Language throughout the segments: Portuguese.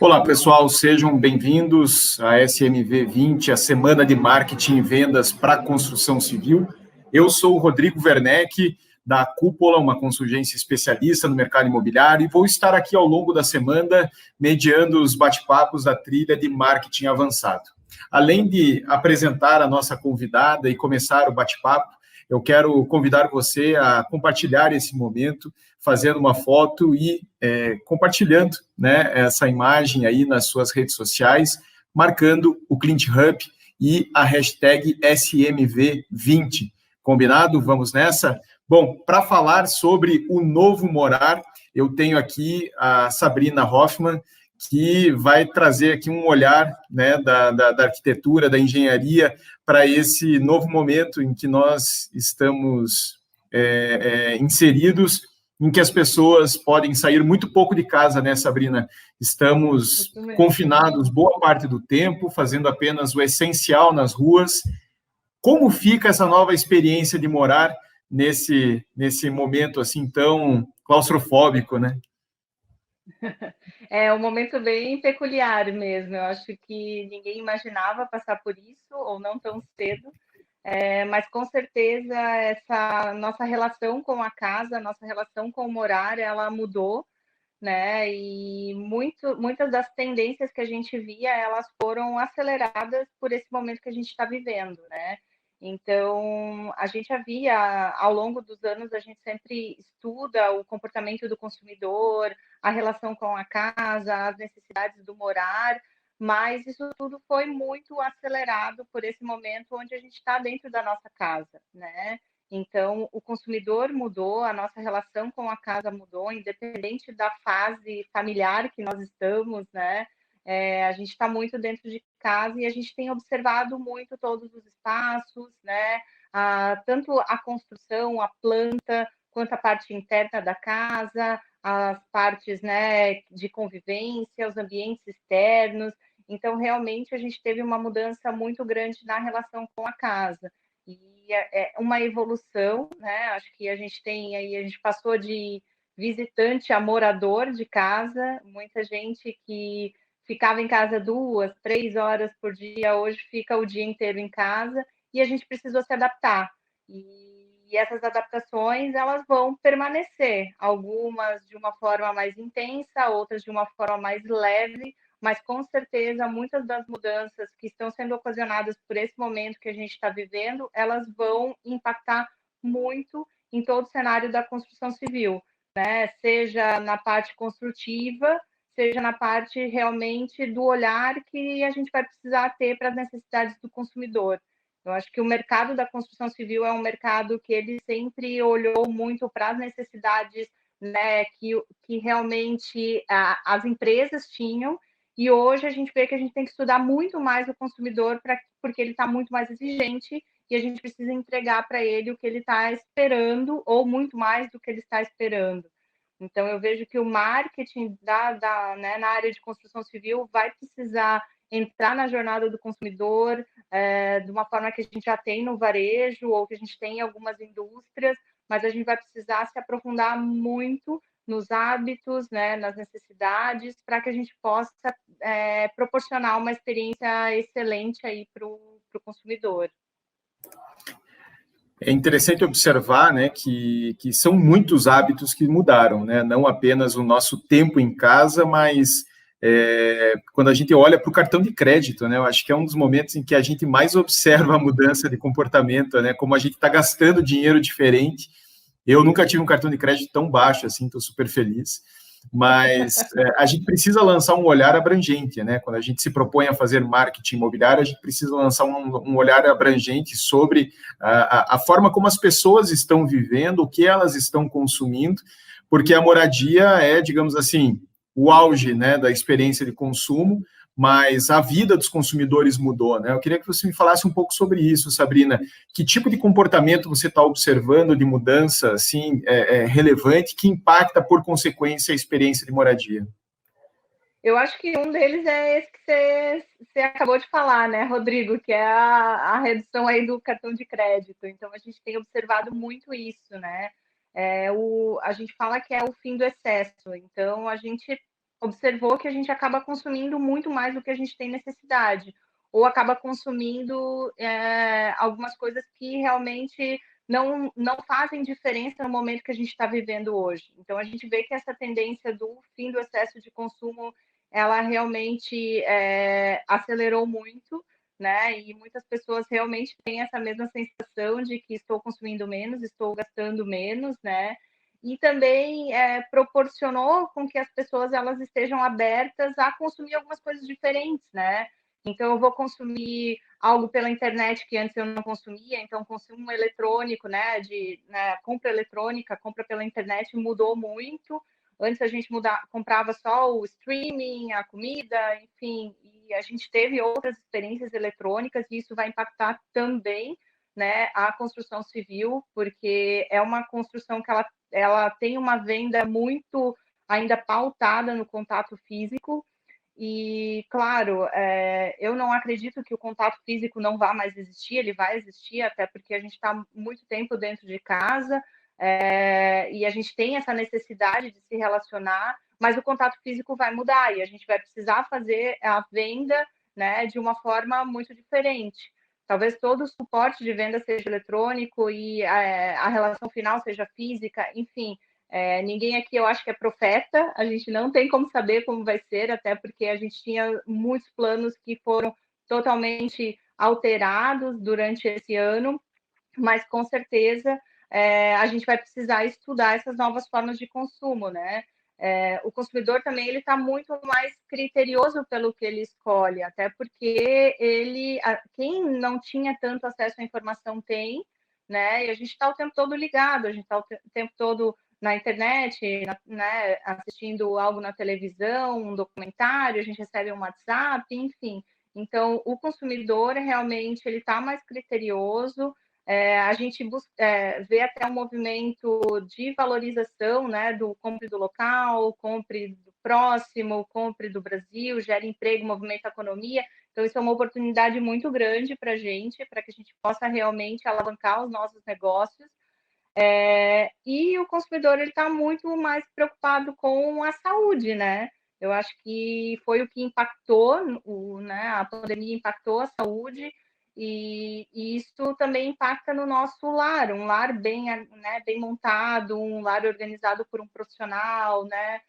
Olá, pessoal, sejam bem-vindos à SMV20, a Semana de Marketing e Vendas para a Construção Civil. Eu sou o Rodrigo Werneck, da Cúpula, uma consulgência especialista no mercado imobiliário, e vou estar aqui ao longo da semana mediando os bate-papos da trilha de marketing avançado. Além de apresentar a nossa convidada e começar o bate-papo, eu quero convidar você a compartilhar esse momento, fazendo uma foto e compartilhando, né, essa imagem aí nas suas redes sociais, marcando o Client Hub e a hashtag SMV20. Combinado? Vamos nessa? Bom, para falar sobre o novo morar, eu tenho aqui a Sabrina Hoffmann, que vai trazer aqui um olhar, né, da arquitetura, da engenharia, para esse novo momento em que nós estamos inseridos, em que as pessoas podem sair muito pouco de casa, né, Sabrina? Estamos confinados boa parte do tempo, fazendo apenas o essencial nas ruas. Como fica essa nova experiência de morar nesse momento assim tão claustrofóbico, né? É um momento bem peculiar mesmo. Eu acho que ninguém imaginava passar por isso, ou não tão cedo. Mas com certeza essa nossa relação com a casa, nossa relação com o morar, ela mudou, né? E muitas das tendências que a gente via, elas foram aceleradas por esse momento que a gente está vivendo, né? Então, a gente havia, ao longo dos anos, a gente sempre estuda o comportamento do consumidor, a relação com a casa, as necessidades do morar, mas isso tudo foi muito acelerado por esse momento onde a gente está dentro da nossa casa, né? Então, o consumidor mudou, a nossa relação com a casa mudou, independente da fase familiar que nós estamos, né? A gente está muito dentro de casa e a gente tem observado muito todos os espaços, né? Tanto a construção, a planta, quanto a parte interna da casa, as partes, né, de convivência, os ambientes externos. Então, realmente, a gente teve uma mudança muito grande na relação com a casa. E é uma evolução, né? Acho que a gente tem aí, a gente passou de visitante a morador de casa, muita gente que ficava em casa 2, 3 horas por dia, hoje fica o dia inteiro em casa, e a gente precisou se adaptar. E essas adaptações, elas vão permanecer, algumas de uma forma mais intensa, outras de uma forma mais leve, mas com certeza muitas das mudanças que estão sendo ocasionadas por esse momento que a gente está vivendo, elas vão impactar muito em todo o cenário da construção civil, né? Seja na parte construtiva, seja na parte realmente do olhar que a gente vai precisar ter para as necessidades do consumidor. Eu acho que o mercado da construção civil é um mercado que ele sempre olhou muito para as necessidades, né, que realmente as empresas tinham, e hoje a gente vê que a gente tem que estudar muito mais o consumidor, porque ele está muito mais exigente e a gente precisa entregar para ele o que ele está esperando, ou muito mais do que ele está esperando. Então, eu vejo que o marketing né, na área de construção civil vai precisar entrar na jornada do consumidor de uma forma que a gente já tem no varejo ou que a gente tem em algumas indústrias, mas a gente vai precisar se aprofundar muito nos hábitos, né, nas necessidades, para que a gente possa proporcionar uma experiência excelente aí para o consumidor. É interessante observar, né, que são muitos hábitos que mudaram, né? Não apenas o nosso tempo em casa, mas quando a gente olha para o cartão de crédito, né? Eu acho que é um dos momentos em que a gente mais observa a mudança de comportamento, né? Como a gente está gastando dinheiro diferente. Eu nunca tive um cartão de crédito tão baixo, assim, estou super feliz. Mas a gente precisa lançar um olhar abrangente, né? Quando a gente se propõe a fazer marketing imobiliário, a gente precisa lançar um olhar abrangente sobre a forma como as pessoas estão vivendo, o que elas estão consumindo, porque a moradia é, digamos assim, o auge, né, da experiência de consumo, mas a vida dos consumidores mudou, né? Eu queria que você me falasse um pouco sobre isso, Sabrina. Que tipo de comportamento você está observando de mudança, assim, relevante, que impacta, por consequência, a experiência de moradia? Eu acho que um deles é esse que você acabou de falar, né, Rodrigo, que é a redução aí do cartão de crédito. Então, a gente tem observado muito isso, né? A gente fala que é o fim do excesso. Então, a gente observou que a gente acaba consumindo muito mais do que a gente tem necessidade, ou acaba consumindo algumas coisas que realmente não fazem diferença no momento que a gente está vivendo hoje. Então, a gente vê que essa tendência do fim do excesso de consumo, ela realmente acelerou muito, né? E muitas pessoas realmente têm essa mesma sensação de que estou consumindo menos, estou gastando menos, né? E também proporcionou com que as pessoas elas estejam abertas a consumir algumas coisas diferentes, né? Então, eu vou consumir algo pela internet que antes eu não consumia, então, consumo eletrônico, né, compra eletrônica, compra pela internet mudou muito. Antes a gente comprava só o streaming, a comida, enfim, e a gente teve outras experiências eletrônicas e isso vai impactar também, né, a construção civil, porque é uma construção que ela tem uma venda muito ainda pautada no contato físico. E, claro, eu não acredito que o contato físico não vá mais existir, ele vai existir, até porque a gente está muito tempo dentro de casa, e a gente tem essa necessidade de se relacionar, mas o contato físico vai mudar e a gente vai precisar fazer a venda, né, de uma forma muito diferente. Talvez todo o suporte de venda seja eletrônico e a relação final seja física, enfim. Ninguém aqui, eu acho que é profeta, a gente não tem como saber como vai ser, até porque a gente tinha muitos planos que foram totalmente alterados durante esse ano, mas com certeza a gente vai precisar estudar essas novas formas de consumo, né? O consumidor também ele está muito mais criterioso pelo que ele escolhe, até porque quem não tinha tanto acesso à informação tem, né? E a gente está o tempo todo ligado, a gente está o tempo todo na internet, né, assistindo algo na televisão, um documentário, a gente recebe um WhatsApp, enfim. Então, o consumidor realmente ele está mais criterioso. A gente vê até um movimento de valorização, né, do compre do local, compre do próximo, compre do Brasil, gera emprego, movimenta a economia. Então, isso é uma oportunidade muito grande para que a gente possa realmente alavancar os nossos negócios. E o consumidor ele está muito mais preocupado com a saúde, né? Eu acho que foi o que impactou, né? A pandemia impactou a saúde e isso também impacta no nosso lar, um lar bem, né, bem montado, um lar organizado por um profissional, né?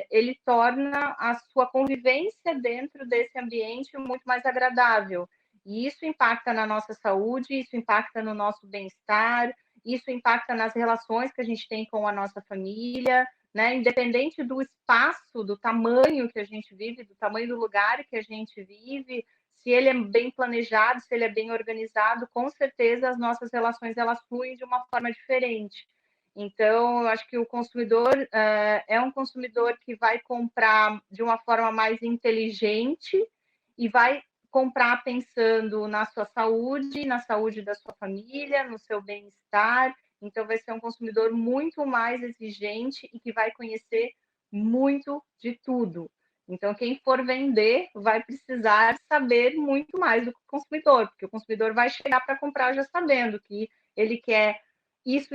Ele torna a sua convivência dentro desse ambiente muito mais agradável. E isso impacta na nossa saúde, isso impacta no nosso bem-estar, isso impacta nas relações que a gente tem com a nossa família, né? Independente do espaço, do tamanho que a gente vive, do tamanho do lugar que a gente vive, se ele é bem planejado, se ele é bem organizado, com certeza as nossas relações elas fluem de uma forma diferente. Então, eu acho que o consumidor é um consumidor que vai comprar de uma forma mais inteligente e vai comprar pensando na sua saúde, na saúde da sua família, no seu bem-estar. Então, vai ser um consumidor muito mais exigente e que vai conhecer muito de tudo. Então, quem for vender vai precisar saber muito mais do que o consumidor, porque o consumidor vai chegar para comprar já sabendo que ele quer isso,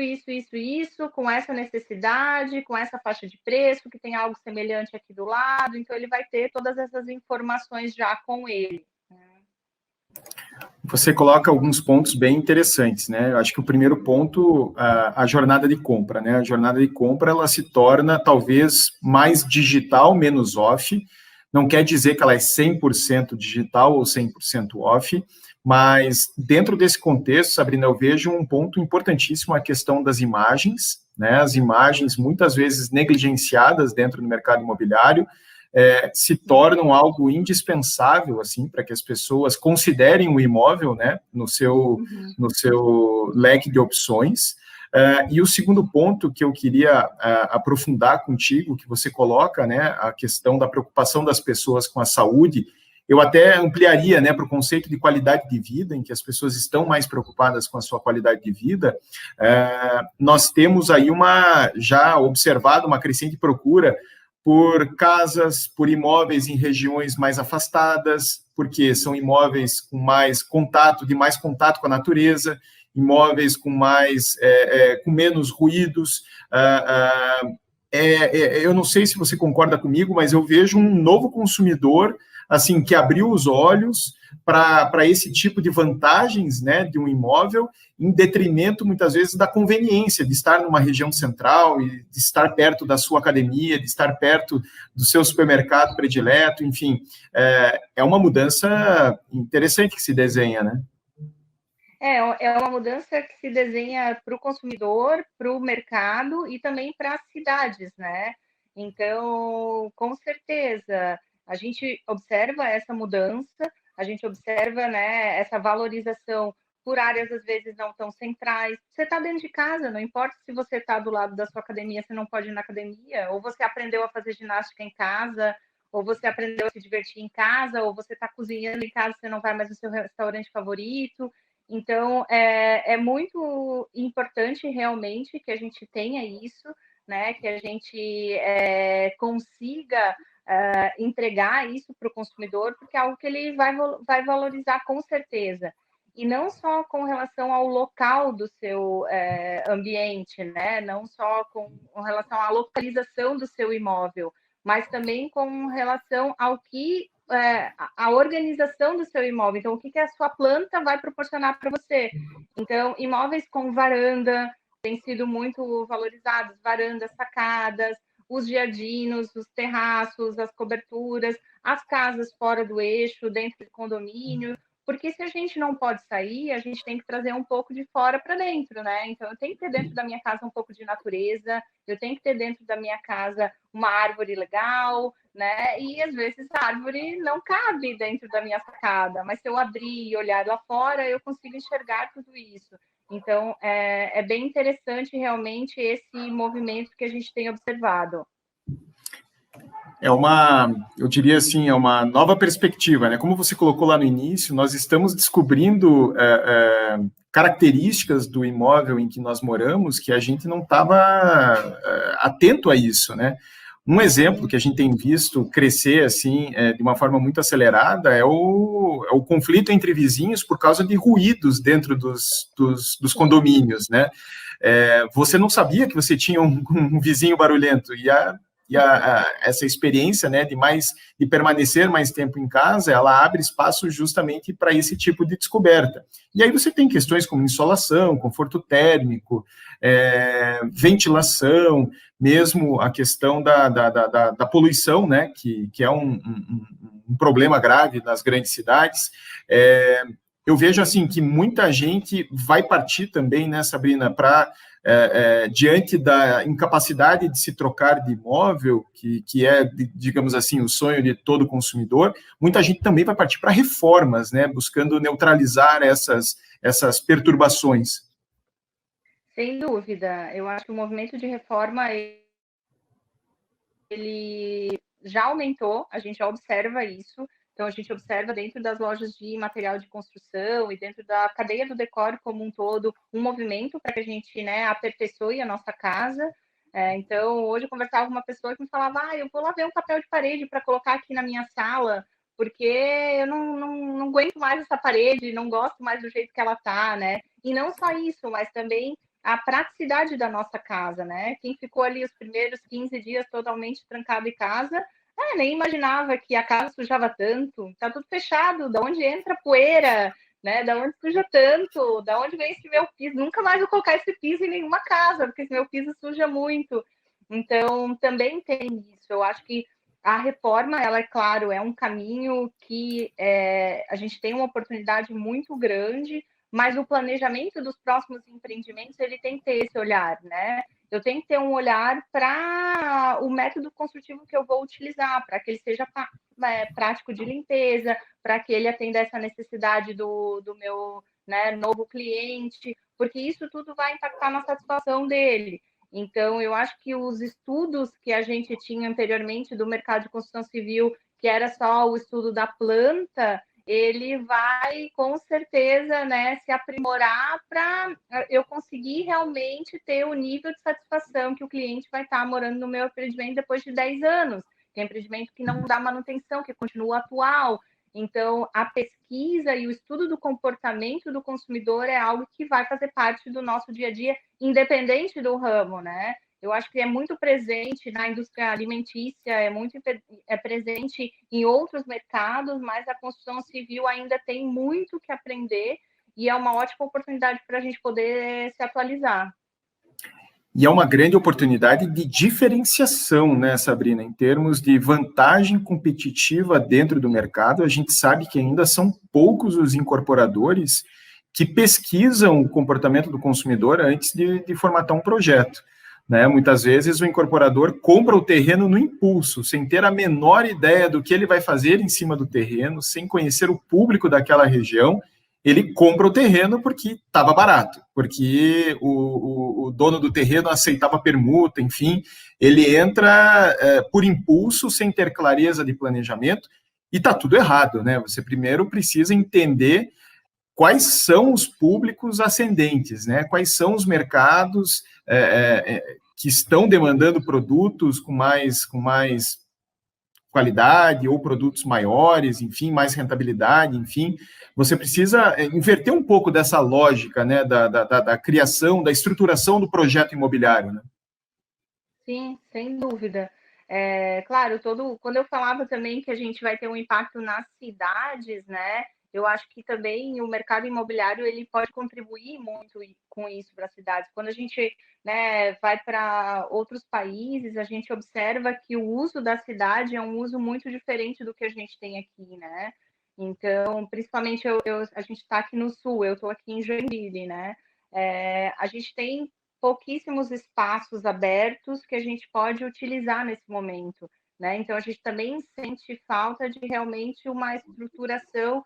com essa necessidade, com essa faixa de preço, que tem algo semelhante aqui do lado. Então, ele vai ter todas essas informações já com ele. Você coloca alguns pontos bem interessantes, né? Eu acho que o primeiro ponto, a jornada de compra, né? A jornada de compra, ela se torna talvez mais digital, menos off. Não quer dizer que ela é 100% digital ou 100% off, mas dentro desse contexto, Sabrina, eu vejo um ponto importantíssimo, a questão das imagens, né? As imagens muitas vezes negligenciadas dentro do mercado imobiliário, se tornam algo indispensável, assim, para que as pessoas considerem o imóvel, né, no seu leque de opções. E o segundo ponto que eu queria aprofundar contigo, que você coloca, né, a questão da preocupação das pessoas com a saúde, eu até ampliaria, né, para o conceito de qualidade de vida, em que as pessoas estão mais preocupadas com a sua qualidade de vida. Nós temos aí já observado uma crescente procura por casas, por imóveis em regiões mais afastadas, porque são imóveis com mais contato com a natureza, imóveis com menos ruídos. eu não sei se você concorda comigo, mas eu vejo um novo consumidor assim que abriu os olhos para esse tipo de vantagens, né, de um imóvel, em detrimento, muitas vezes, da conveniência de estar numa região central e de estar perto da sua academia, de estar perto do seu supermercado predileto, enfim, é uma mudança interessante que se desenha, né? É uma mudança que se desenha para o consumidor, para o mercado e também para as cidades, né? Então, com certeza, a gente observa essa mudança, a gente observa, né, essa valorização por áreas às vezes não tão centrais. Você está dentro de casa, não importa se você está do lado da sua academia, você não pode ir na academia, ou você aprendeu a fazer ginástica em casa, ou você aprendeu a se divertir em casa, ou você está cozinhando em casa, você não vai mais no seu restaurante favorito. Então, é muito importante realmente que a gente tenha isso, né? Que a gente consiga entregar isso para o consumidor, porque é algo que ele vai valorizar com certeza. E não só com relação ao local do seu ambiente, né? Não só com relação à localização do seu imóvel, mas também com relação ao que a organização do seu imóvel. Então, o que a sua planta vai proporcionar para você? Então, imóveis com varanda têm sido muito valorizados, varandas, sacadas, os jardinos, os terraços, as coberturas, as casas fora do eixo, dentro do condomínio, porque se a gente não pode sair, a gente tem que trazer um pouco de fora para dentro, né? Então, eu tenho que ter dentro da minha casa um pouco de natureza, eu tenho que ter dentro da minha casa uma árvore legal, né? E às vezes a árvore não cabe dentro da minha sacada, mas se eu abrir e olhar lá fora, eu consigo enxergar tudo isso. Então, é bem interessante realmente esse movimento que a gente tem observado. Eu diria assim, é uma nova perspectiva, né? Como você colocou lá no início, nós estamos descobrindo características do imóvel em que nós moramos que a gente não estava atento a isso, né? Um exemplo que a gente tem visto crescer assim de uma forma muito acelerada é o conflito entre vizinhos por causa de ruídos dentro dos condomínios, né? Você não sabia que você tinha um vizinho barulhento essa experiência, né, de permanecer mais tempo em casa, ela abre espaço justamente para esse tipo de descoberta. E aí você tem questões como insolação, conforto térmico, ventilação, mesmo a questão da poluição, né, que é um problema grave nas grandes cidades. Eu vejo assim que muita gente vai partir também, né, Sabrina, para diante da incapacidade de se trocar de imóvel, que é, digamos assim, o sonho de todo consumidor, muita gente também vai partir para reformas, né, buscando neutralizar essas perturbações. Sem dúvida, eu acho que o movimento de reforma ele já aumentou, a gente já observa isso. Então, a gente observa dentro das lojas de material de construção e dentro da cadeia do decor como um todo, um movimento para que a gente, né, aperfeiçoe a nossa casa. Então, hoje eu conversava com uma pessoa que me falava, eu vou lá ver um papel de parede para colocar aqui na minha sala, porque eu não aguento mais essa parede, não gosto mais do jeito que ela tá, né? E não só isso, mas também a praticidade da nossa casa, né? Quem ficou ali os primeiros 15 dias totalmente trancado em casa, nem imaginava que a casa sujava tanto, tá tudo fechado, da onde entra poeira, né? Da onde suja tanto, da onde vem esse meu piso? Nunca mais vou colocar esse piso em nenhuma casa, porque esse meu piso suja muito. Então, também tem isso. Eu acho que a reforma, ela, é claro, é um caminho que a gente tem uma oportunidade muito grande, mas o planejamento dos próximos empreendimentos, ele tem que ter esse olhar, né? Eu tenho que ter um olhar para o método construtivo que eu vou utilizar, para que ele seja prático de limpeza, para que ele atenda essa necessidade do meu, né, novo cliente, porque isso tudo vai impactar na satisfação dele. Então, eu acho que os estudos que a gente tinha anteriormente do mercado de construção civil, que era só o estudo da planta, ele vai com certeza, né, se aprimorar para eu conseguir realmente ter o nível de satisfação que o cliente vai estar morando no meu empreendimento depois de 10 anos. Tem empreendimento que não dá manutenção, que continua atual. Então, a pesquisa e o estudo do comportamento do consumidor é algo que vai fazer parte do nosso dia a dia, independente do ramo, né? eu acho que é muito presente na indústria alimentícia, é presente em outros mercados, mas a construção civil ainda tem muito que aprender e é uma ótima oportunidade para a gente poder se atualizar. E é uma grande oportunidade de diferenciação, né, Sabrina, em termos de vantagem competitiva dentro do mercado. A gente sabe que ainda são poucos os incorporadores que pesquisam o comportamento do consumidor antes de formatar um projeto. Né? Muitas vezes o incorporador compra o terreno no impulso, sem ter a menor ideia do que ele vai fazer em cima do terreno, sem conhecer o público daquela região. Ele compra o terreno porque estava barato, porque o dono do terreno aceitava permuta, enfim, ele entra por impulso, sem ter clareza de planejamento, e está tudo errado, né? Você primeiro precisa entender quais são os públicos ascendentes, né? Quais são os mercados que estão demandando produtos com mais qualidade ou produtos maiores, enfim, mais rentabilidade, enfim. Você precisa inverter um pouco dessa lógica, né, da criação, da estruturação do projeto imobiliário, né? Sim, sem dúvida. Claro, quando eu falava também que a gente vai ter um impacto nas cidades, né? Eu acho que também o mercado imobiliário ele pode contribuir muito com isso para as cidades. Quando a gente, né, vai para outros países, a gente observa que o uso da cidade é um uso muito diferente do que a gente tem aqui, né? Então, principalmente a gente está aqui no sul, eu estou aqui em Joinville, né? A gente tem pouquíssimos espaços abertos que a gente pode utilizar nesse momento, né? Então, a gente também sente falta de realmente uma estruturação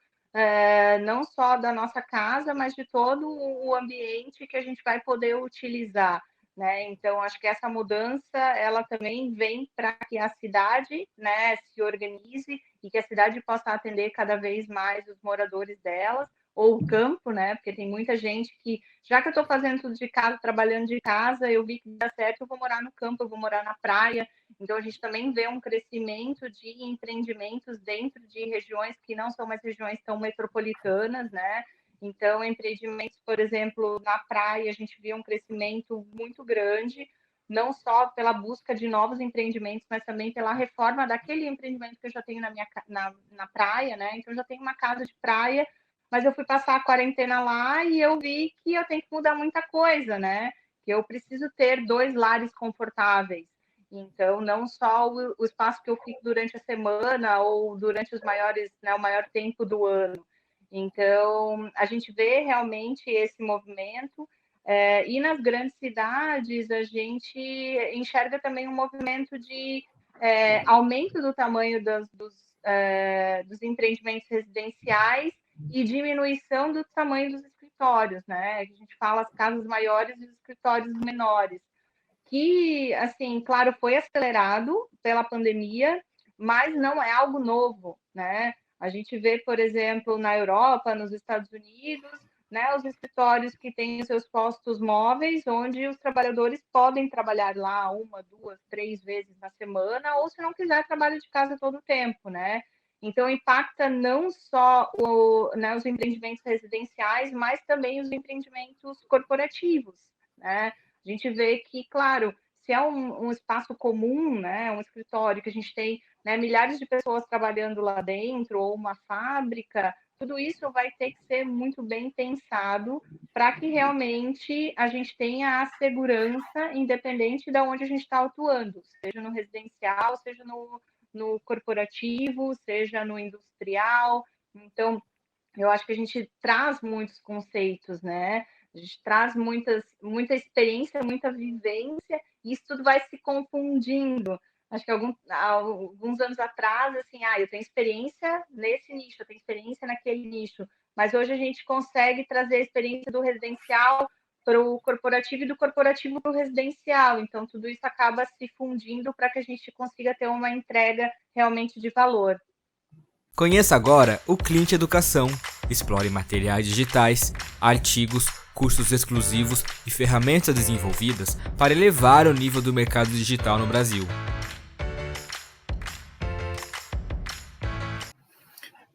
não só da nossa casa, mas de todo o ambiente que a gente vai poder utilizar, né? Então, acho que essa mudança, ela também vem para que a cidade, né, se organize e que a cidade possa atender cada vez mais os moradores delas, ou o campo, né? Porque tem muita gente que, já que eu estou fazendo tudo de casa, trabalhando de casa, eu vi que dá certo, eu vou morar no campo, eu vou morar na praia. Então, a gente também vê um crescimento de empreendimentos dentro de regiões que não são mais regiões tão metropolitanas, né? Então, empreendimentos, por exemplo, na praia, a gente vê um crescimento muito grande, não só pela busca de novos empreendimentos, mas também pela reforma daquele empreendimento que eu já tenho na praia, né? Então, eu já tenho uma casa de praia, mas eu fui passar a quarentena lá e eu vi que eu tenho que mudar muita coisa, né? Que eu preciso ter 2 lares confortáveis. Então, não só o espaço que eu fico durante a semana ou durante os maiores, né, o maior tempo do ano. Então, a gente vê realmente esse movimento. E nas grandes cidades, a gente enxerga também um movimento de aumento do tamanho dos empreendimentos residenciais e diminuição do tamanho dos escritórios, né? A gente fala as casas maiores e os escritórios menores, que, assim, claro, foi acelerado pela pandemia, mas não é algo novo, né? A gente vê, por exemplo, na Europa, nos Estados Unidos, né, os escritórios que têm os seus postos móveis, onde os trabalhadores podem trabalhar lá 1, 2, 3 vezes na semana, ou se não quiser, trabalha de casa todo o tempo, né? Então, impacta não só os empreendimentos residenciais, mas também os empreendimentos corporativos, né? A gente vê que, claro, se é um espaço comum, né, um escritório que a gente tem, né, milhares de pessoas trabalhando lá dentro, ou uma fábrica, tudo isso vai ter que ser muito bem pensado para que realmente a gente tenha a segurança, independente de onde a gente está atuando, seja no residencial, seja no corporativo, seja no industrial. Então, eu acho que a gente traz muitos conceitos, né? A gente traz muita experiência, muita vivência, e isso tudo vai se confundindo. Acho que alguns anos atrás, assim, eu tenho experiência nesse nicho, eu tenho experiência naquele nicho, mas hoje a gente consegue trazer a experiência do residencial para o corporativo e do corporativo para o residencial. Então, tudo isso acaba se fundindo para que a gente consiga ter uma entrega realmente de valor. Conheça agora o Clint Educação. Explore materiais digitais, artigos, cursos exclusivos e ferramentas desenvolvidas para elevar o nível do mercado digital no Brasil.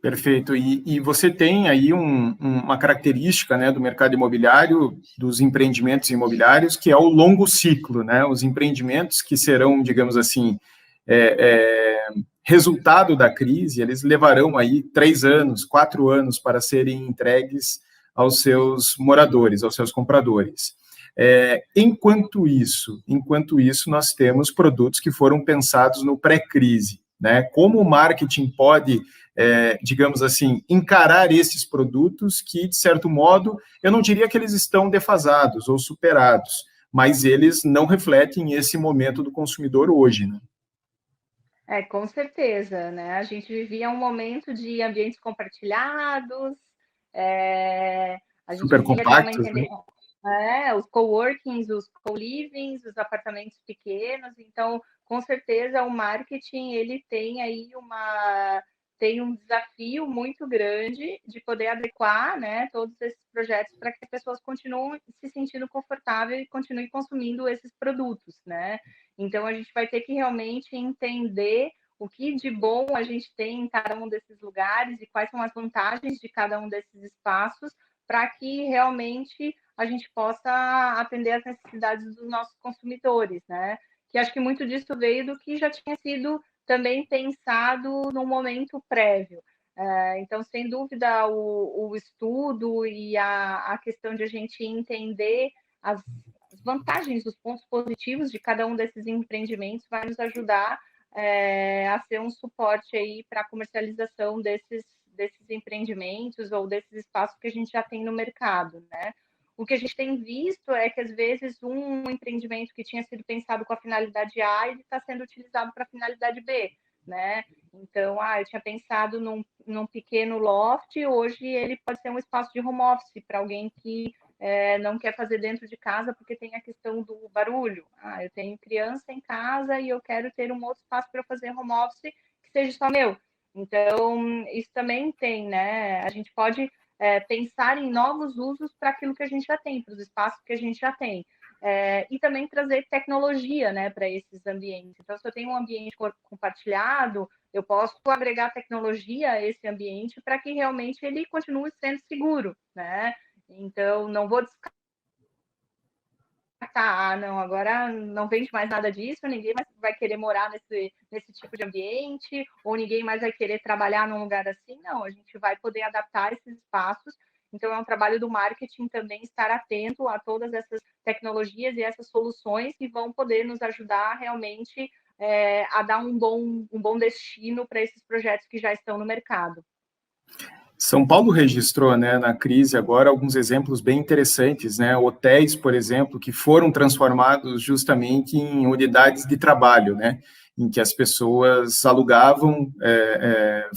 Perfeito. E você tem aí uma característica, né, do mercado imobiliário, dos empreendimentos imobiliários, que é o longo ciclo, né? Os empreendimentos que serão, digamos assim, resultado da crise, eles levarão aí 3 anos, 4 anos para serem entregues aos seus moradores, aos seus compradores. Enquanto isso, nós temos produtos que foram pensados no pré-crise, né? Como o marketing pode, digamos assim, encarar esses produtos que, de certo modo, eu não diria que eles estão defasados ou superados, mas eles não refletem esse momento do consumidor hoje, né? Com certeza, né? A gente vivia um momento de ambientes compartilhados, a gente Super vivia realmente compactos, né? os coworkings, os co-livings, os apartamentos pequenos. Então, com certeza, o marketing ele tem aí um desafio muito grande de poder adequar, né, todos esses projetos para que as pessoas continuem se sentindo confortável e continuem consumindo esses produtos, né? Então, a gente vai ter que realmente entender o que de bom a gente tem em cada um desses lugares e quais são as vantagens de cada um desses espaços para que realmente a gente possa atender às necessidades dos nossos consumidores, né? Que acho que muito disso veio do que já tinha sido também pensado no momento prévio. Então, sem dúvida, o estudo e a questão de a gente entender as vantagens, os pontos positivos de cada um desses empreendimentos vai nos ajudar a ser um suporte aí para a comercialização desses empreendimentos ou desses espaços que a gente já tem no mercado, né? O que a gente tem visto é que, às vezes, um empreendimento que tinha sido pensado com a finalidade A, ele está sendo utilizado para a finalidade B, né? Então, eu tinha pensado num pequeno loft, hoje ele pode ser um espaço de home office para alguém que não quer fazer dentro de casa porque tem a questão do barulho. Eu tenho criança em casa e eu quero ter um outro espaço para fazer home office que seja só meu. Então, isso também tem, né? A gente pode pensar em novos usos para aquilo que a gente já tem, para os espaços que a gente já tem. E também trazer tecnologia, né, para esses ambientes. Então, se eu tenho um ambiente compartilhado, eu posso agregar tecnologia a esse ambiente para que realmente ele continue sendo seguro, né? Então, não vou descartar, não, agora não vende mais nada disso, ninguém mais vai querer morar nesse tipo de ambiente, ou ninguém mais vai querer trabalhar num lugar assim. Não, a gente vai poder adaptar esses espaços. Então, é um trabalho do marketing também estar atento a todas essas tecnologias e essas soluções que vão poder nos ajudar realmente a dar um bom destino para esses projetos que já estão no mercado. São Paulo registrou, né, na crise agora alguns exemplos bem interessantes, né? Hotéis, por exemplo, que foram transformados justamente em unidades de trabalho, né? Em que as pessoas alugavam,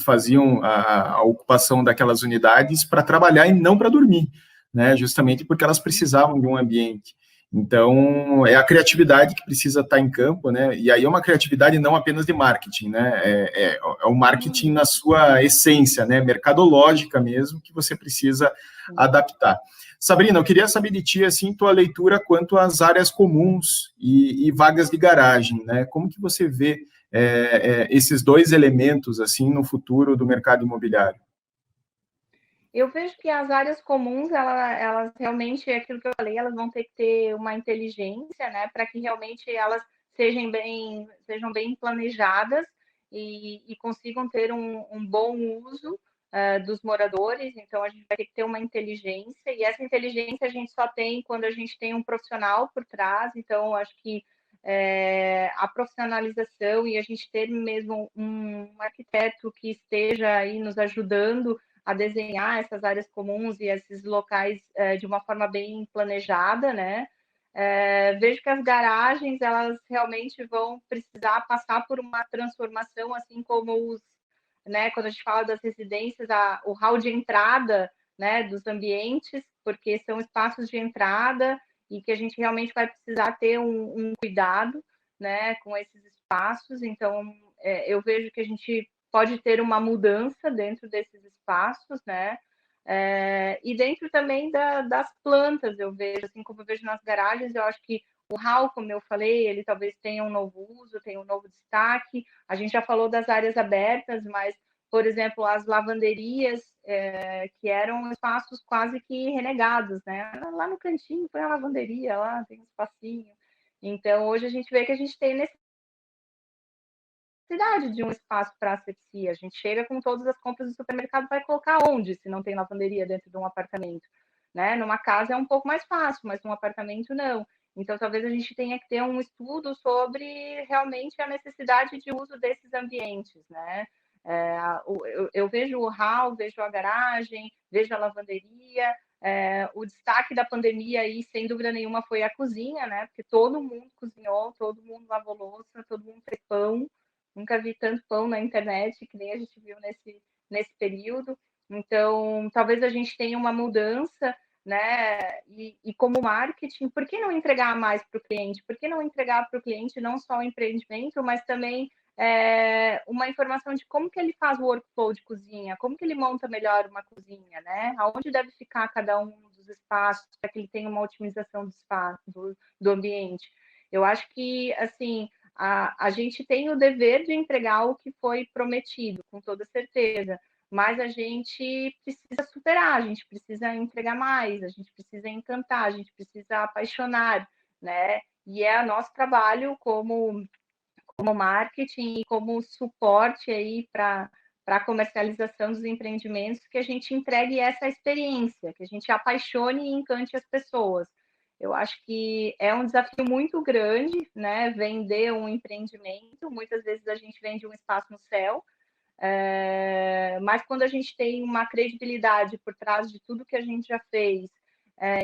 faziam a ocupação daquelas unidades para trabalhar e não para dormir, né? Justamente porque elas precisavam de um ambiente. Então, é a criatividade que precisa estar em campo, né? E aí é uma criatividade não apenas de marketing, né? É o marketing na sua essência, né? Mercadológica mesmo, que você precisa adaptar. Sabrina, eu queria saber de ti, assim, tua leitura quanto às áreas comuns e vagas de garagem, né? Como que você vê esses dois elementos, assim, no futuro do mercado imobiliário? Eu vejo que as áreas comuns, elas realmente, é aquilo que eu falei, elas vão ter que ter uma inteligência, né, para que realmente elas sejam bem planejadas e consigam ter um bom uso dos moradores. Então, a gente vai ter que ter uma inteligência, e essa inteligência a gente só tem quando a gente tem um profissional por trás. Então, eu acho que a profissionalização e a gente ter mesmo um arquiteto que esteja aí nos ajudando a desenhar essas áreas comuns e esses locais de uma forma bem planejada, né? Vejo que as garagens, elas realmente vão precisar passar por uma transformação, assim como né, quando a gente fala das residências, o hall de entrada, né, dos ambientes, porque são espaços de entrada e que a gente realmente vai precisar ter um cuidado, né, com esses espaços. Então, eu vejo que a gente pode ter uma mudança dentro desses espaços, né? E dentro também das plantas, eu vejo, assim como eu vejo nas garagens, eu acho que o hall, como eu falei, ele talvez tenha um novo uso, tenha um novo destaque. A gente já falou das áreas abertas, mas por exemplo, as lavanderias, que eram espaços quase que renegados, né? Lá no cantinho põe a lavanderia, lá tem um espacinho. Então, hoje a gente vê que a gente tem necessidade de um espaço para asepsia. A gente chega com todas as compras do supermercado, vai colocar onde, se não tem lavanderia dentro de um apartamento? Né? Numa casa é um pouco mais fácil, mas num apartamento não. Então, talvez a gente tenha que ter um estudo sobre realmente a necessidade de uso desses ambientes, né? Eu vejo o hall, vejo a garagem, vejo a lavanderia. O destaque da pandemia aí, sem dúvida nenhuma, foi a cozinha, né? Porque todo mundo cozinhou, todo mundo lavou louça, todo mundo fez pão. Nunca vi tanto pão na internet que nem a gente viu nesse período. Então, talvez a gente tenha uma mudança, né? E como marketing, por que não entregar mais para o cliente? Por que não entregar para o cliente não só o empreendimento, mas também uma informação de como que ele faz o workflow de cozinha, como que ele monta melhor uma cozinha, né? Aonde deve ficar cada um dos espaços para que ele tenha uma otimização do espaço, do ambiente. Eu acho que, assim, a gente tem o dever de entregar o que foi prometido, com toda certeza, mas a gente precisa superar, a gente precisa entregar mais, a gente precisa encantar, a gente precisa apaixonar, né? E é o nosso trabalho como marketing e como suporte aí para a comercialização dos empreendimentos, que a gente entregue essa experiência, que a gente apaixone e encante as pessoas. Eu acho que é um desafio muito grande, né? Vender um empreendimento. Muitas vezes a gente vende um espaço no céu, mas quando a gente tem uma credibilidade por trás de tudo que a gente já fez,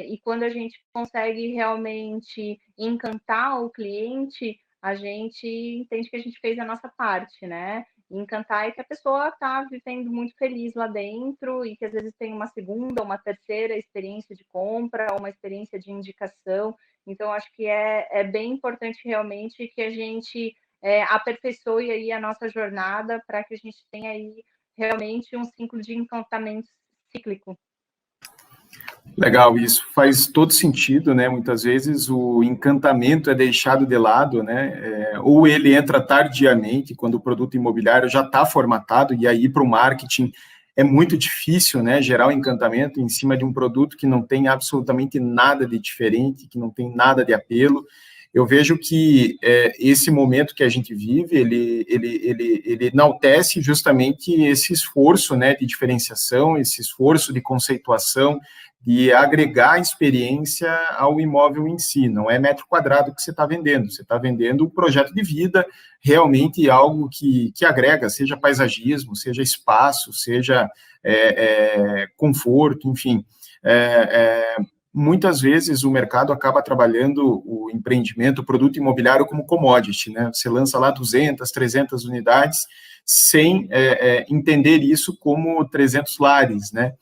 e quando a gente consegue realmente encantar o cliente, a gente entende que a gente fez a nossa parte, né? Encantar é que a pessoa está vivendo muito feliz lá dentro e que às vezes tem uma segunda, uma terceira experiência de compra, uma experiência de indicação. Então, acho que é bem importante realmente que a gente aperfeiçoe aí a nossa jornada para que a gente tenha aí realmente um ciclo de encantamento cíclico. Legal, isso faz todo sentido, né? Muitas vezes o encantamento é deixado de lado, né? Ou ele entra tardiamente, quando o produto imobiliário já está formatado, e aí para o marketing é muito difícil, né? Gerar o encantamento em cima de um produto que não tem absolutamente nada de diferente, que não tem nada de apelo. Eu vejo que esse momento que a gente vive, ele enaltece justamente esse esforço, né, de diferenciação, esse esforço de conceituação, de agregar experiência ao imóvel em si. Não é metro quadrado que você está vendendo, você está vendendo um projeto de vida, realmente algo que agrega, seja paisagismo, seja espaço, seja conforto, enfim. Muitas vezes o mercado acaba trabalhando o empreendimento, o produto imobiliário como commodity, né? Você lança lá 200, 300 unidades sem entender isso como 300 lares, né?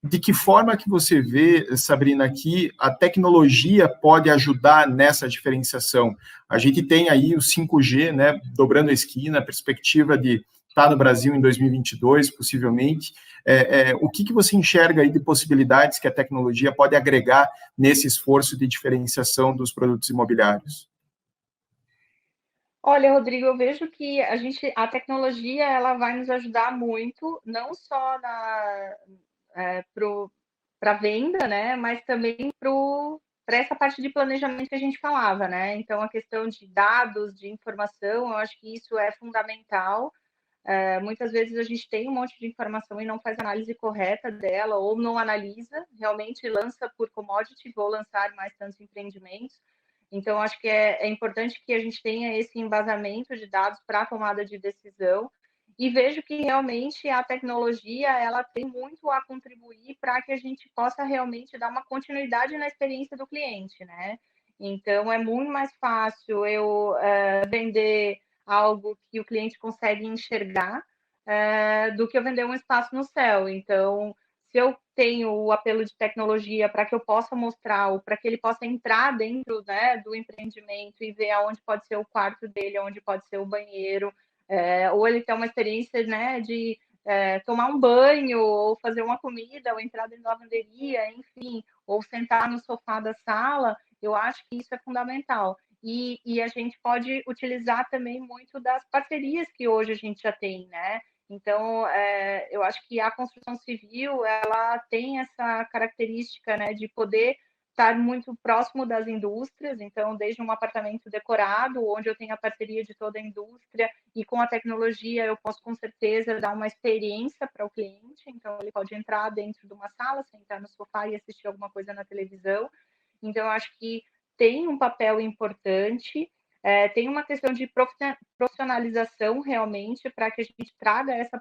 De que forma que você vê, Sabrina, que a tecnologia pode ajudar nessa diferenciação? A gente tem aí o 5G, né, dobrando a esquina, a perspectiva de estar no Brasil em 2022, possivelmente. O que você enxerga aí de possibilidades que a tecnologia pode agregar nesse esforço de diferenciação dos produtos imobiliários? Olha, Rodrigo, eu vejo que a tecnologia ela vai nos ajudar muito, não só para venda, né? Mas também para essa parte de planejamento que a gente falava, né? Então, a questão de dados, de informação, eu acho que isso é fundamental. Muitas vezes a gente tem um monte de informação e não faz análise correta dela, ou não analisa, realmente lança por commodity, vou lançar mais tantos empreendimentos. Então, acho que é importante que a gente tenha esse embasamento de dados para a tomada de decisão. E vejo que realmente a tecnologia ela tem muito a contribuir para que a gente possa realmente dar uma continuidade na experiência do cliente, né? Então, é muito mais fácil eu vender algo que o cliente consegue enxergar do que eu vender um espaço no céu. Então, se eu tenho o apelo de tecnologia para que eu possa mostrar, ou para que ele possa entrar dentro, né, do empreendimento e ver aonde pode ser o quarto dele, onde pode ser o banheiro, ou ele tem uma experiência, né, de tomar um banho, ou fazer uma comida, ou entrar dentro da lavanderia, enfim, ou sentar no sofá da sala, eu acho que isso é fundamental. e a gente pode utilizar também muito das parcerias que hoje a gente já tem, né? Então, eu acho que a construção civil, ela tem essa característica, né, de poder estar muito próximo das indústrias, então, desde um apartamento decorado, onde eu tenho a parceria de toda a indústria, e com a tecnologia eu posso, com certeza, dar uma experiência para o cliente, então, ele pode entrar dentro de uma sala, sentar no sofá e assistir alguma coisa na televisão. Então, eu acho que tem um papel importante, tem uma questão de profissionalização realmente, para que a gente traga essa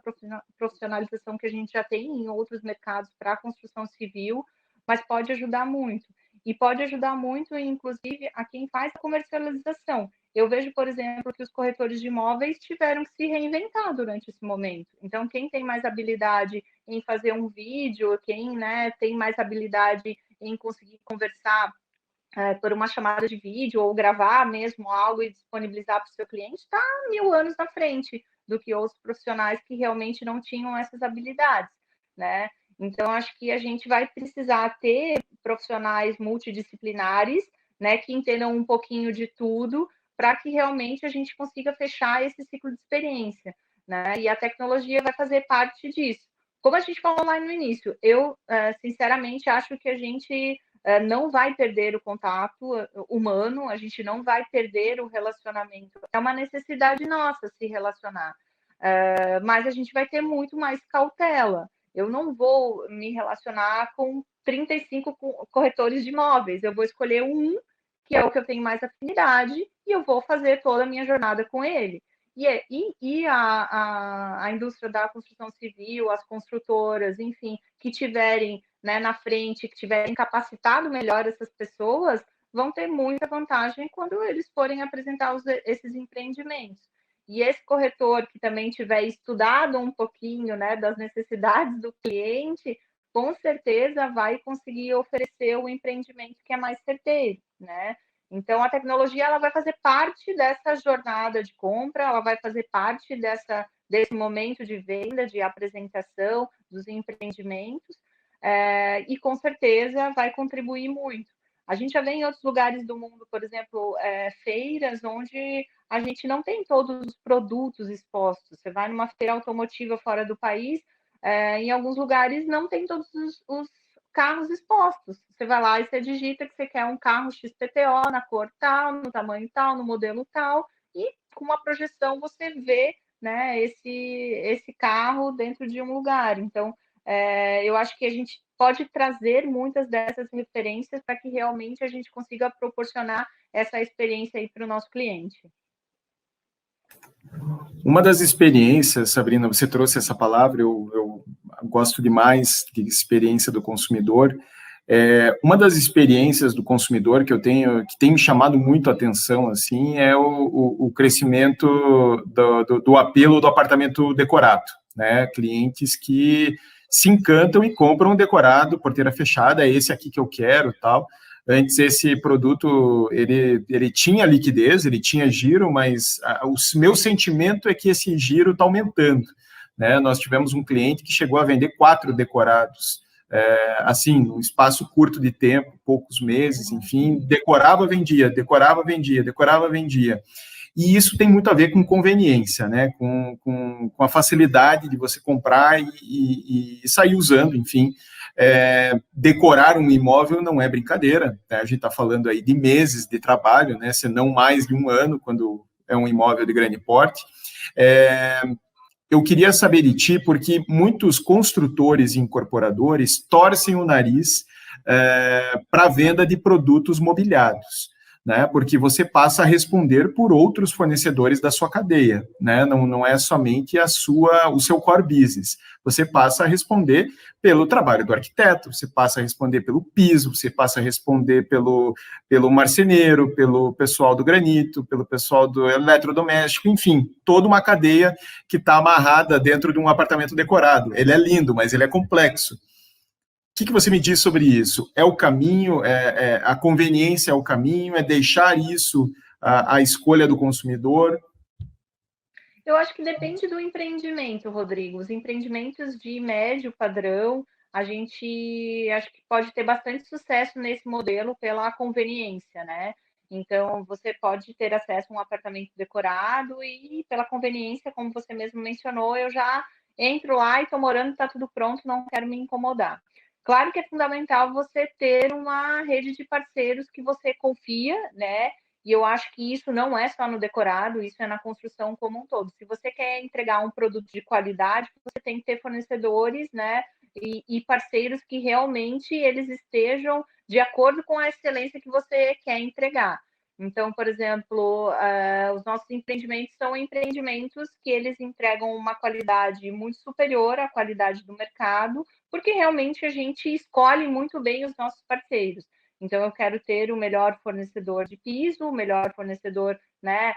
profissionalização que a gente já tem em outros mercados para a construção civil, mas pode ajudar muito. E pode ajudar muito, inclusive, a quem faz a comercialização. Eu vejo, por exemplo, que os corretores de imóveis tiveram que se reinventar durante esse momento. Então, quem tem mais habilidade em fazer um vídeo, quem, né, tem mais habilidade em conseguir conversar por uma chamada de vídeo ou gravar mesmo algo e disponibilizar para o seu cliente, está 1000 anos na frente do que outros profissionais que realmente não tinham essas habilidades, né? Então, acho que a gente vai precisar ter profissionais multidisciplinares, né, que entendam um pouquinho de tudo, para que realmente a gente consiga fechar esse ciclo de experiência, né? E a tecnologia vai fazer parte disso. Como a gente falou lá no início, eu, sinceramente, acho que a gente não vai perder o contato humano, a gente não vai perder o relacionamento. É uma necessidade nossa se relacionar, mas a gente vai ter muito mais cautela. Eu não vou me relacionar com 35 corretores de imóveis, eu vou escolher um, que é o que eu tenho mais afinidade, e eu vou fazer toda a minha jornada com ele. E a indústria da construção civil, as construtoras, enfim, que tiverem, né, na frente, que tiverem capacitado melhor essas pessoas, vão ter muita vantagem quando eles forem apresentar esses empreendimentos. E esse corretor que também tiver estudado um pouquinho, né, das necessidades do cliente, com certeza vai conseguir oferecer o empreendimento que é mais certeiro, né? Então, a tecnologia ela vai fazer parte dessa jornada de compra, ela vai fazer parte desse momento de venda, de apresentação dos empreendimentos, e com certeza vai contribuir muito. A gente já vê em outros lugares do mundo, por exemplo, feiras onde a gente não tem todos os produtos expostos. Você vai numa feira automotiva fora do país, em alguns lugares não tem todos os carros expostos. Você vai lá e você digita que você quer um carro XPTO na cor tal, no tamanho tal, no modelo tal, e com uma projeção você vê, né, esse carro dentro de um lugar. Então, eu acho que a gente pode trazer muitas dessas referências para que realmente a gente consiga proporcionar essa experiência aí para o nosso cliente. Uma das experiências, Sabrina, você trouxe essa palavra, eu gosto demais de experiência do consumidor. Uma das experiências do consumidor que que tem me chamado muito a atenção, assim, é o crescimento do apelo do apartamento decorado, né? Clientes que se encantam e compram um decorado, porteira fechada, é esse aqui que eu quero, tal. Antes, esse produto, ele tinha liquidez, ele tinha giro, mas o meu sentimento é que esse giro está aumentando, né? Nós tivemos um cliente que chegou a vender 4 decorados, assim, num espaço curto de tempo, poucos meses, enfim, decorava, vendia, decorava, vendia, decorava, vendia. E isso tem muito a ver com conveniência, né? Com a facilidade de você comprar e sair usando, enfim. Decorar um imóvel não é brincadeira, né? A gente está falando aí de meses de trabalho, né? Se não mais de um ano, quando é um imóvel de grande porte. Eu queria saber de ti, porque muitos construtores e incorporadores torcem o nariz para a venda de produtos mobiliados, né? Porque você passa a responder por outros fornecedores da sua cadeia, né? Não é somente o seu core business. Você passa a responder pelo trabalho do arquiteto, você passa a responder pelo piso, você passa a responder pelo marceneiro, pelo pessoal do granito, pelo pessoal do eletrodoméstico, enfim, toda uma cadeia que está amarrada dentro de um apartamento decorado. Ele é lindo, mas ele é complexo. O que você me diz sobre isso? É o caminho, a conveniência é o caminho, é deixar isso à escolha do consumidor? Eu acho que depende do empreendimento, Rodrigo. Os empreendimentos de médio padrão, a gente acho que pode ter bastante sucesso nesse modelo pela conveniência, né? Então, você pode ter acesso a um apartamento decorado e, pela conveniência, como você mesmo mencionou, eu já entro lá e estou morando, está tudo pronto, não quero me incomodar. Claro que é fundamental você ter uma rede de parceiros que você confia, né? E eu acho que isso não é só no decorado, isso é na construção como um todo. Se você quer entregar um produto de qualidade, você tem que ter fornecedores, né? E parceiros que realmente eles estejam de acordo com a excelência que você quer entregar. Então, por exemplo, os nossos empreendimentos são empreendimentos que eles entregam uma qualidade muito superior à qualidade do mercado, porque realmente a gente escolhe muito bem os nossos parceiros. Então, eu quero ter o melhor fornecedor de piso, o melhor fornecedor, né,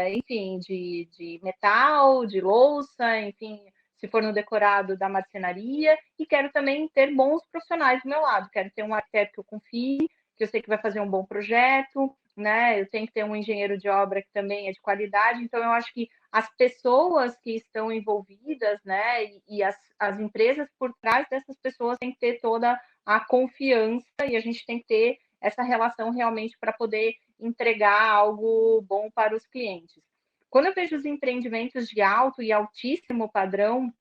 enfim, de metal, de louça, enfim, se for no decorado da marcenaria, e quero também ter bons profissionais do meu lado. Quero ter um arquiteto que eu confie, que eu sei que vai fazer um bom projeto, né? Eu tenho que ter um engenheiro de obra que também é de qualidade. Então, eu acho que as pessoas que estão envolvidas, né, e as empresas por trás dessas pessoas têm que ter toda a confiança e a gente tem que ter essa relação realmente para poder entregar algo bom para os clientes. Quando eu vejo os empreendimentos de alto e altíssimo padrão,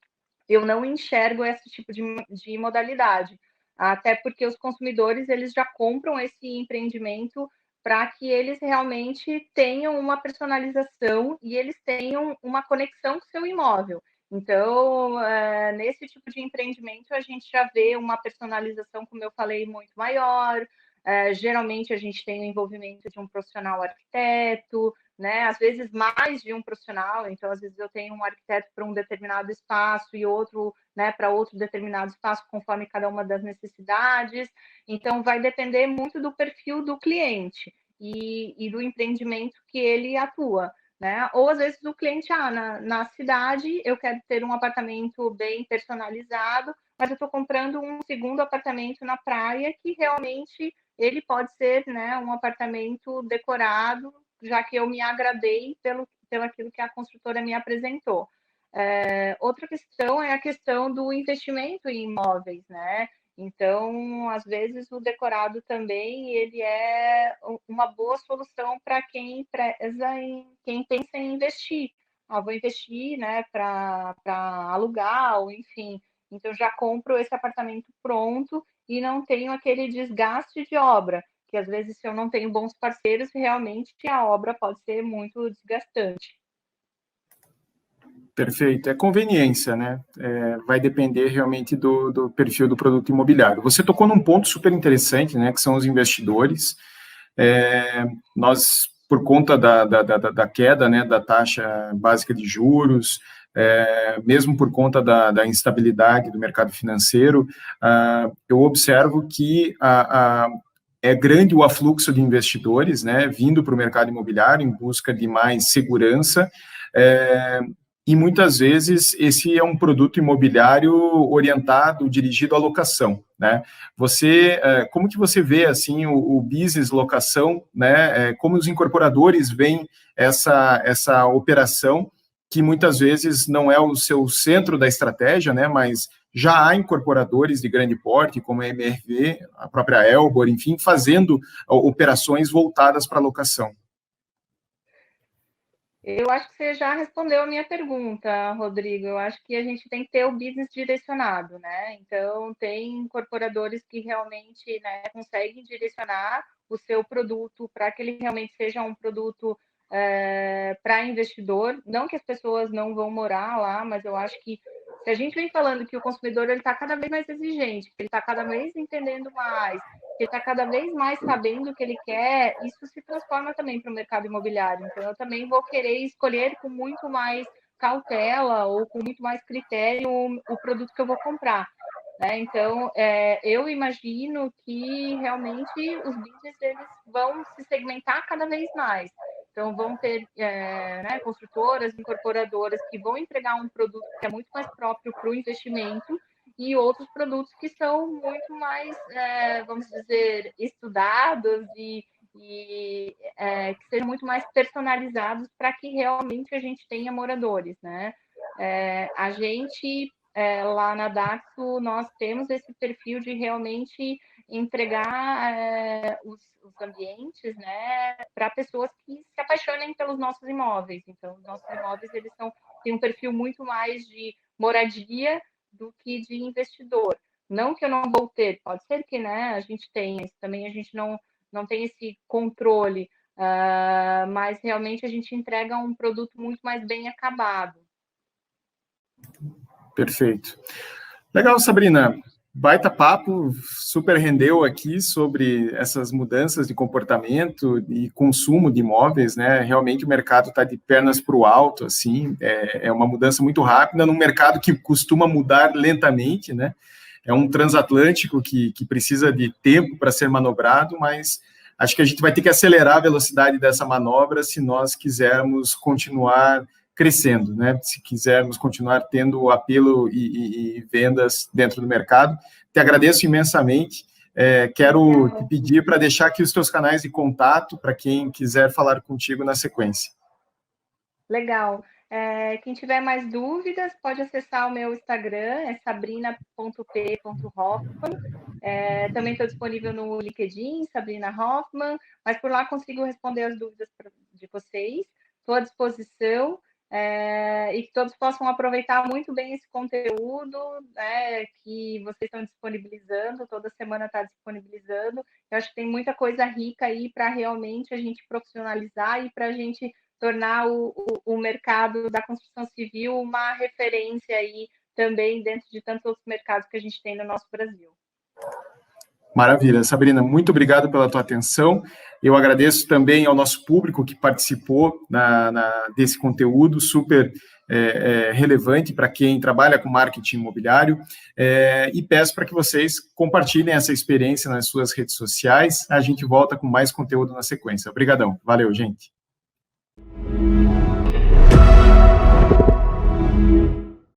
eu não enxergo esse tipo de modalidade, até porque os consumidores eles já compram esse empreendimento para que eles realmente tenham uma personalização e eles tenham uma conexão com o seu imóvel. Então, nesse tipo de empreendimento, a gente já vê uma personalização, como eu falei, muito maior. Geralmente, a gente tem o envolvimento de um profissional arquiteto, né? Às vezes mais de um profissional, então às vezes eu tenho um arquiteto para um determinado espaço e outro, né, para outro determinado espaço, conforme cada uma das necessidades. Então vai depender muito do perfil do cliente e do empreendimento que ele atua. Né? Ou às vezes o cliente, na cidade eu quero ter um apartamento bem personalizado, mas eu estou comprando um segundo apartamento na praia que realmente ele pode ser, né, um apartamento decorado, já que eu me agradei pelo aquilo que a construtora me apresentou. Outra questão é a questão do investimento em imóveis, né? Então, às vezes, o decorado também ele é uma boa solução para quem quem pensa em investir. Vou investir, né, para alugar, ou enfim. Então, já compro esse apartamento pronto e não tenho aquele desgaste de obra, que às vezes, se eu não tenho bons parceiros, realmente a obra pode ser muito desgastante. Perfeito. É conveniência, né? Vai depender realmente do perfil do produto imobiliário. Você tocou num ponto super interessante, né? Que são os investidores. Nós, por conta da queda, né? Da taxa básica de juros, mesmo por conta da instabilidade do mercado financeiro, eu observo que é grande o afluxo de investidores, né? Vindo para o mercado imobiliário em busca de mais segurança. E muitas vezes esse é um produto imobiliário orientado, dirigido à locação, né? Como que você vê assim o business locação, né? Como os incorporadores veem essa operação que muitas vezes não é o seu centro da estratégia, né? Mas já há incorporadores de grande porte, como a MRV, a própria Elbor, enfim, fazendo operações voltadas para a locação. Eu acho que você já respondeu a minha pergunta, Rodrigo. Eu acho que a gente tem que ter o business direcionado, né? Então, tem incorporadores que realmente, né, conseguem direcionar o seu produto para que ele realmente seja um produto para investidor. Não que as pessoas não vão morar lá, mas eu acho que se a gente vem falando que o consumidor ele está cada vez mais exigente, que ele está cada vez entendendo mais, que ele está cada vez mais sabendo o que ele quer, isso se transforma também para o mercado imobiliário. Então, eu também vou querer escolher com muito mais cautela ou com muito mais critério o produto que eu vou comprar. Né? Então, eu imagino que realmente os business eles vão se segmentar cada vez mais. Então, vão ter né, construtoras, incorporadoras que vão entregar um produto que é muito mais próprio para o investimento e outros produtos que são muito mais, vamos dizer, estudados e que sejam muito mais personalizados para que realmente a gente tenha moradores, né? A gente lá na Daxo, nós temos esse perfil de realmente entregar os ambientes, né, para pessoas que se apaixonem pelos nossos imóveis. Então, os nossos imóveis, eles têm um perfil muito mais de moradia do que de investidor. Não que eu não vou ter, pode ser que, né, a gente tenha, também a gente não tem esse controle, mas realmente a gente entrega um produto muito mais bem acabado. Perfeito. Legal, Sabrina. Baita papo, super rendeu aqui sobre essas mudanças de comportamento e consumo de imóveis, né? Realmente o mercado está de pernas para o alto, assim, é uma mudança muito rápida num mercado que costuma mudar lentamente, né? É um transatlântico que precisa de tempo para ser manobrado, mas acho que a gente vai ter que acelerar a velocidade dessa manobra se nós quisermos continuar crescendo, né? Se quisermos continuar tendo apelo e vendas dentro do mercado. Te agradeço imensamente. Quero te pedir para deixar aqui os teus canais de contato para quem quiser falar contigo na sequência. Legal. Quem tiver mais dúvidas, pode acessar o meu Instagram, é sabrina.p.hoffman. Também estou disponível no LinkedIn, Sabrina Hoffman, mas por lá consigo responder as dúvidas de vocês. Estou à disposição. E que todos possam aproveitar muito bem esse conteúdo, né, que vocês estão disponibilizando, toda semana está disponibilizando. Eu acho que tem muita coisa rica aí para realmente a gente profissionalizar e para a gente tornar o mercado da construção civil uma referência aí também dentro de tantos outros mercados que a gente tem no nosso Brasil. Maravilha. Sabrina, muito obrigado pela tua atenção. Eu agradeço também ao nosso público que participou desse conteúdo super relevante para quem trabalha com marketing imobiliário e peço para que vocês compartilhem essa experiência nas suas redes sociais. A gente volta com mais conteúdo na sequência. Obrigadão. Valeu, gente.